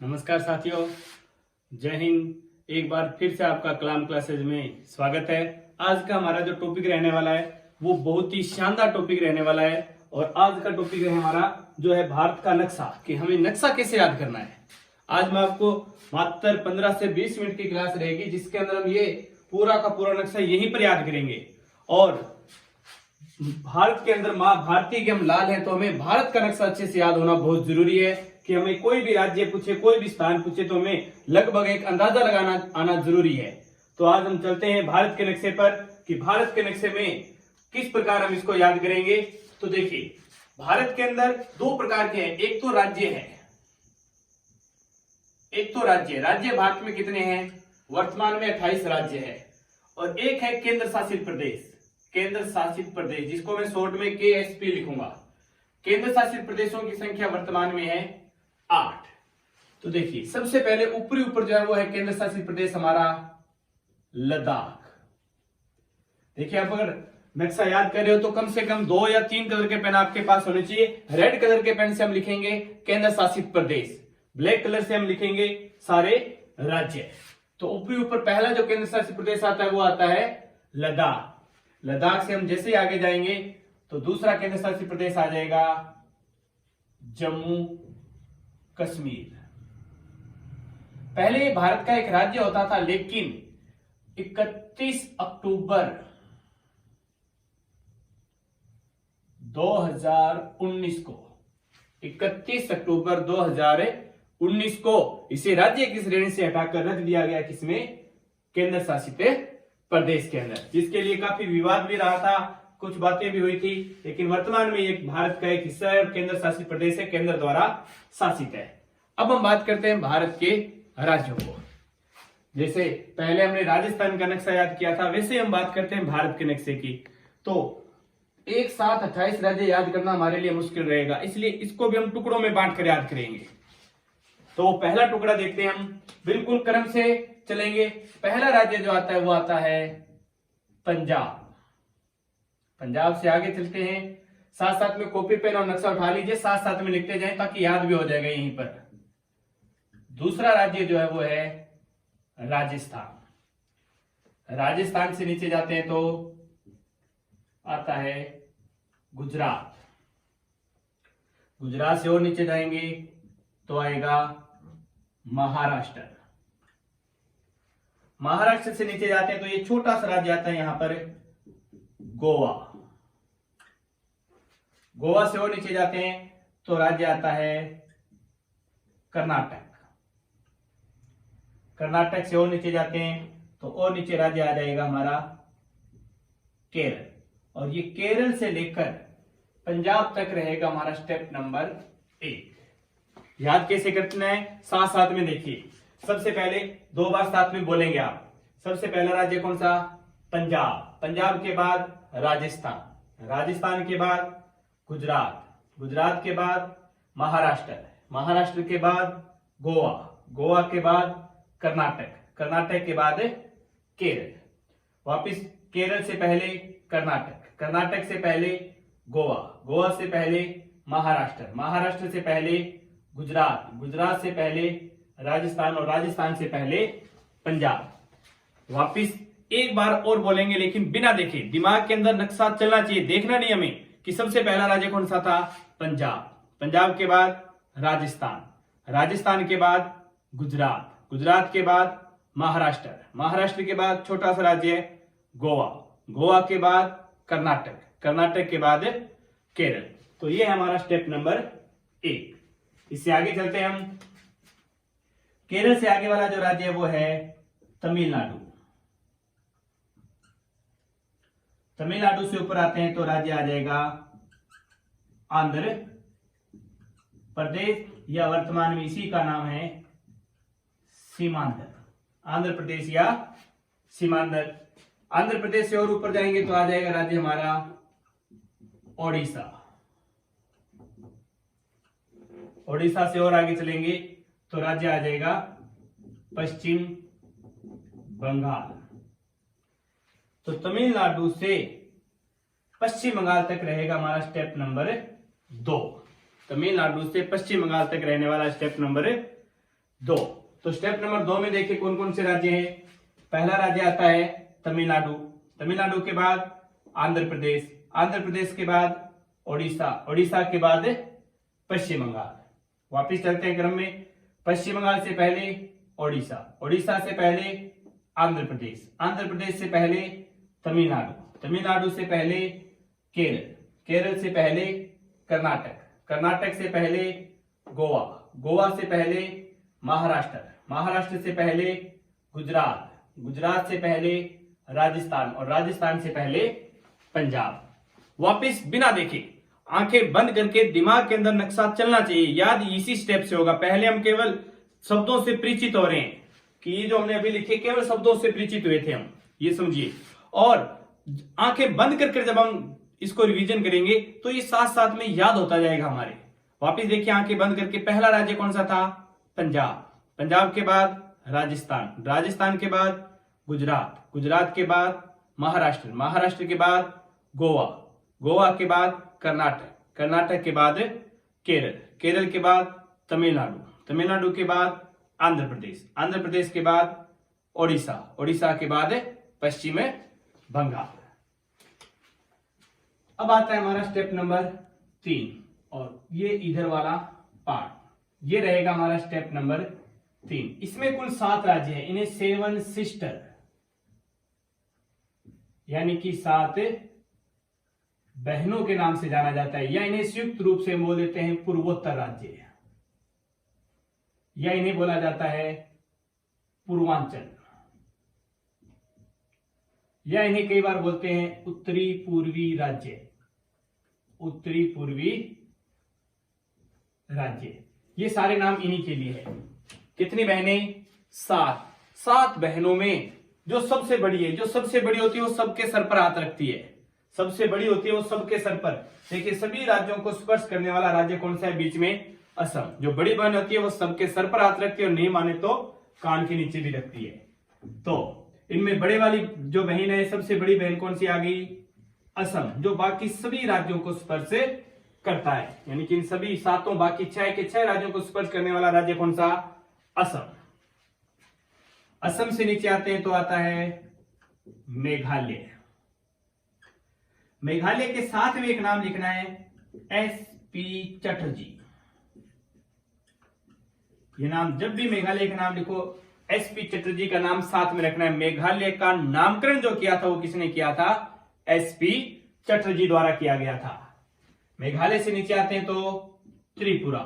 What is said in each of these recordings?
नमस्कार साथियों, जय हिंद। एक बार फिर से आपका कलाम क्लासेज में स्वागत है। आज का हमारा जो टॉपिक रहने वाला है वो बहुत ही शानदार टॉपिक रहने वाला है। और आज का टॉपिक है हमारा जो है भारत का नक्शा, कि हमें नक्शा कैसे याद करना है। आज मैं आपको मात्र 15 से 20 मिनट की क्लास रहेगी, जिसके अंदर हम ये पूरा का पूरा नक्शा यहीं पर याद करेंगे। और भारत के अंदर माँ भारती के हम लाल हैं, तो हमें भारत का नक्शा अच्छे से याद होना बहुत जरूरी है। कि हमें कोई भी राज्य पूछे, कोई भी स्थान पूछे, तो हमें लगभग एक अंदाजा लगाना आना जरूरी है। तो आज हम चलते हैं भारत के नक्शे पर, कि भारत के नक्शे में किस प्रकार हम इसको याद करेंगे। तो देखिए, भारत के अंदर दो प्रकार के हैं। एक तो राज्य है, एक तो राज्य भारत में कितने हैं? वर्तमान में 28 राज्य है। और एक है केंद्र शासित प्रदेश, केंद्र शासित प्रदेश, जिसको मैं शॉर्ट में KSP लिखूंगा। केंद्र शासित प्रदेशों की संख्या वर्तमान में है 8। तो देखिए, सबसे पहले ऊपर जो है वो है केंद्र शासित प्रदेश हमारा लद्दाख। देखिए, आप अगर नक्शा याद कर रहे हो तो कम से कम 2 या 3 कलर के पेन आपके पास होने चाहिए। रेड कलर के पेन से हम लिखेंगे केंद्र शासित प्रदेश, ब्लैक कलर से हम लिखेंगे सारे राज्य। तो ऊपर पहला जो केंद्र शासित प्रदेश आता है वो आता है लद्दाख। लद्दाख से हम जैसे ही आगे जाएंगे तो दूसरा केंद्र शासित प्रदेश आ जाएगा जम्मू कश्मीर। पहले भारत का एक राज्य होता था, लेकिन 31 अक्टूबर 2019 को 31 अक्टूबर 2019 को इसे राज्य की श्रेणी से हटाकर रख दिया गया। किसमें? केंद्र शासित प्रदेश के अंदर, जिसके लिए काफी विवाद भी रहा था, कुछ बातें भी हुई थी। लेकिन वर्तमान में ये भारत का एक हिस्सा है और केंद्र शासित प्रदेश है, केंद्र द्वारा शासित है। अब हम बात करते हैं भारत के राज्यों को। जैसे पहले हमने राजस्थान का नक्शा याद किया था, वैसे हम बात करते हैं भारत के नक्शे की। तो एक साथ 28 राज्य याद करना हमारे लिए मुश्किल रहेगा, इसलिए इसको भी हम टुकड़ों में बांट कर याद करेंगे। तो पहला टुकड़ा देखते हैं हम, बिल्कुल क्रम से चलेंगे। पहला राज्य जो आता है वो आता है पंजाब। पंजाब से आगे चलते हैं। साथ साथ में कॉपी पेन और नक्शा उठा लीजिए, साथ साथ में लिखते जाएं ताकि याद भी हो जाएगा यहीं पर। दूसरा राज्य जो है वो है राजस्थान। राजस्थान से नीचे जाते हैं तो आता है गुजरात। गुजरात से और नीचे जाएंगे तो आएगा महाराष्ट्र। महाराष्ट्र से नीचे जाते हैं तो ये छोटा सा राज्य आता है यहां पर गोवा। गोवा से और नीचे जाते हैं तो राज्य आता है कर्नाटक। कर्नाटक से और नीचे जाते हैं तो और नीचे राज्य आ जाएगा हमारा केरल। और ये केरल से लेकर पंजाब तक रहेगा हमारा स्टेप नंबर 1। याद कैसे करना है? साथ साथ में देखिए। सबसे पहले 2 बार साथ में बोलेंगे आप। सबसे पहला राज्य कौन सा? पंजाब। पंजाब के बाद राजस्थान। राजस्थान के बाद गुजरात। गुजरात के बाद महाराष्ट्र। महाराष्ट्र के बाद गोवा। गोवा के बाद कर्नाटक। कर्नाटक के बाद केरल। वापिस केरल से पहले कर्नाटक। कर्नाटक से पहले गोवा। गोवा से पहले महाराष्ट्र। महाराष्ट्र से पहले गुजरात। गुजरात से पहले राजस्थान और राजस्थान से पहले पंजाब। वापिस एक बार और बोलेंगे, लेकिन बिना देखे। दिमाग के अंदर नक्शा चलना चाहिए, देखना नहीं हमें कि सबसे पहला राज्य कौन सा था? पंजाब। पंजाब के बाद राजस्थान। राजस्थान के बाद गुजरात। गुजरात के बाद महाराष्ट्र। महाराष्ट्र के बाद छोटा सा राज्य गोवा। गोवा के बाद कर्नाटक। कर्नाटक के बाद केरल। तो ये है हमारा स्टेप नंबर 1। इससे आगे चलते हैं हम। केरल से आगे वाला जो राज्य है वो है तमिलनाडु। तमिलनाडु से ऊपर आते हैं तो राज्य आ जाएगा आंध्र प्रदेश, या वर्तमान में इसी का नाम है सीमांध्र। आंध्र प्रदेश या सीमांध्र। आंध्र प्रदेश से और ऊपर जाएंगे तो आ जाएगा राज्य हमारा ओडिशा। ओडिशा से और आगे चलेंगे तो राज्य आ जाएगा पश्चिम बंगाल। तो तमिलनाडु से पश्चिम बंगाल तक रहेगा हमारा स्टेप नंबर 2। तमिलनाडु से पश्चिम बंगाल तक रहने वाला स्टेप नंबर 2। तो स्टेप नंबर 2 में देखिए कौन कौन से राज्य हैं। पहला राज्य आता है तमिलनाडु, तमिलनाडु के बाद आंध्र प्रदेश, आंध्र प्रदेश के बाद ओडिशा, ओडिशा के बाद पश्चिम बंगाल। वापिस चलते हैं क्रम में। पश्चिम बंगाल से पहले ओडिशा, ओडिशा से पहले आंध्र प्रदेश, आंध्र प्रदेश से पहले तमिलनाडु, तमिलनाडु से पहले केरल, केरल से पहले कर्नाटक, कर्नाटक से पहले गोवा, गोवा से पहले महाराष्ट्र, महाराष्ट्र से पहले गुजरात, गुजरात से पहले राजस्थान और राजस्थान से पहले पंजाब। वापिस बिना देखे आंखें बंद करके दिमाग के अंदर नक्शा चलना चाहिए। याद इसी स्टेप से होगा। पहले हम केवल शब्दों से परिचित हो रहे हैं कि ये जो हमने अभी लिखे केवल शब्दों से परिचित हुए थे हम, ये समझिए। और आंखें बंद करके जब हम इसको रिवीजन करेंगे तो ये साथ साथ में याद होता जाएगा हमारे। वापिस देखिए आंखें बंद करके, पहला राज्य कौन सा था? पंजाब, पंजाब के बाद राजस्थान, राजस्थान के बाद गुजरात, गुजरात के बाद महाराष्ट्र, महाराष्ट्र के बाद गोवा, गोवा के बाद कर्नाटक, कर्नाटक के बाद केरल, केरल के बाद तमिलनाडु, तमिलनाडु के बाद आंध्र प्रदेश, आंध्र प्रदेश के बाद ओडिशा, ओडिशा के बाद पश्चिम बंगाल। अब आता है हमारा स्टेप नंबर 3 और ये इधर वाला पार्ट, ये रहेगा हमारा स्टेप नंबर 3। इसमें कुल 7 राज्य है, इन्हें 7 सिस्टर यानी कि 7 बहनों के नाम से जाना जाता है, या इन्हें संयुक्त रूप से बोल देते हैं पूर्वोत्तर राज्य, या इन्हें बोला जाता है पूर्वांचल, या इन्हें कई बार बोलते हैं उत्तरी पूर्वी राज्य, उत्तरी पूर्वी राज्य। ये सारे नाम इन्हीं के लिए है। कितनी बहनें? 7। 7 बहनों में जो सबसे बड़ी है, जो सबसे बड़ी होती है वो सबके सर पर हाथ रखती है, सबसे बड़ी होती है वो सबके सर पर। देखिए सभी राज्यों को स्पर्श करने वाला राज्य कौन सा है? बीच में असम। जो बड़ी बहन होती है वो सबके सर पर हाथ रखती है और नहीं माने तो कान के नीचे भी रखती है। तो इनमें बड़े वाली जो बहन है, सबसे बड़ी बहन कौन सी आ गई? असम, जो बाकी सभी राज्यों को स्पर्श करता है, यानी कि इन सभी 7 बाकी 6 के 6 राज्यों को स्पर्श करने वाला राज्य कौन सा? असम। असम से नीचे आते हैं तो आता है मेघालय। मेघालय के साथ में एक नाम लिखना है SP चटर्जी। ये नाम जब भी मेघालय का नाम लिखो SP चटर्जी का नाम साथ में रखना है। मेघालय का नामकरण जो किया था वो किसने किया था? SP चटर्जी द्वारा किया गया था। मेघालय से नीचे आते हैं तो त्रिपुरा,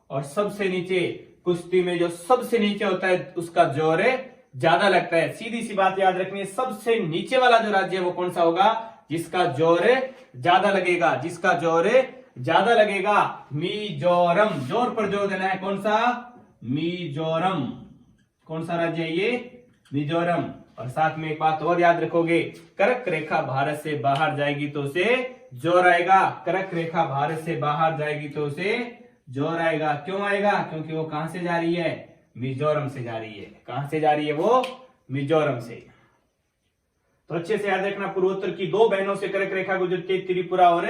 और सबसे नीचे कुश्ती में जो सबसे नीचे होता है उसका जोर ज्यादा लगता है। सीधी सी बात याद रखनी है, सबसे नीचे वाला जो राज्य है वो कौन सा होगा? जिसका जोर ज्यादा लगेगा, जिसका जोर ज्यादा लगेगा मिजोरम। जोर पर जोर देना है, कौन सा? मिजोरम। कौन सा राज्य है ये? मिजोरम। और साथ में एक बात और याद रखोगे, कर्क रेखा भारत से बाहर जाएगी तो उसे जोर आएगा। कर्क रेखा भारत से बाहर जाएगी तो उसे जोर आएगा। क्यों आएगा? क्योंकि वो कहां से जा रही है? मिजोरम से जा रही है। कहां से जा रही है वो? मिजोरम से। तो अच्छे से याद रखना, पूर्वोत्तर की 2 बहनों से कर्क रेखा गुजरती है, त्रिपुरा और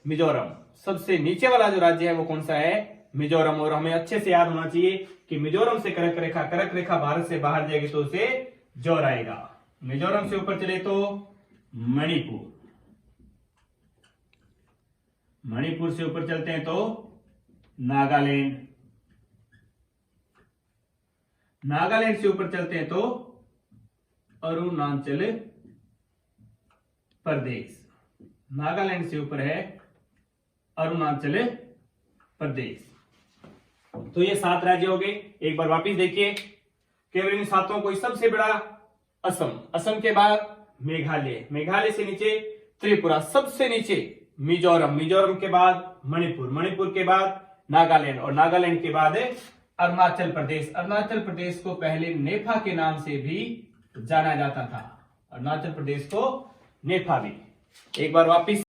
मिजोरम। सबसे नीचे वाला जो राज्य है वो कौन सा है? मिजोरम। और हमें अच्छे से याद होना चाहिए कि मिजोरम से कर्क रेखा भारत से बाहर जाएगी तो उसे जोर आएगा। मिजोरम से ऊपर चले तो मणिपुर, मणिपुर से ऊपर चलते हैं तो नागालैंड, नागालैंड से ऊपर चलते हैं तो अरुणाचल प्रदेश। नागालैंड से ऊपर है अरुणाचल प्रदेश। तो ये 7 राज्य हो गए। एक बार वापिस देखिए, केवल इन 7 को सबसे बड़ा असम, असम के बाद मेघालय, मेघालय से नीचे त्रिपुरा, सबसे नीचे मिजोरम, मिजोरम के बाद मणिपुर, मणिपुर के बाद नागालैंड, और नागालैंड के बाद अरुणाचल प्रदेश। अरुणाचल प्रदेश को पहले नेफा के नाम से भी जाना जाता था। अरुणाचल प्रदेश को नेफा भी। एक बार वापिस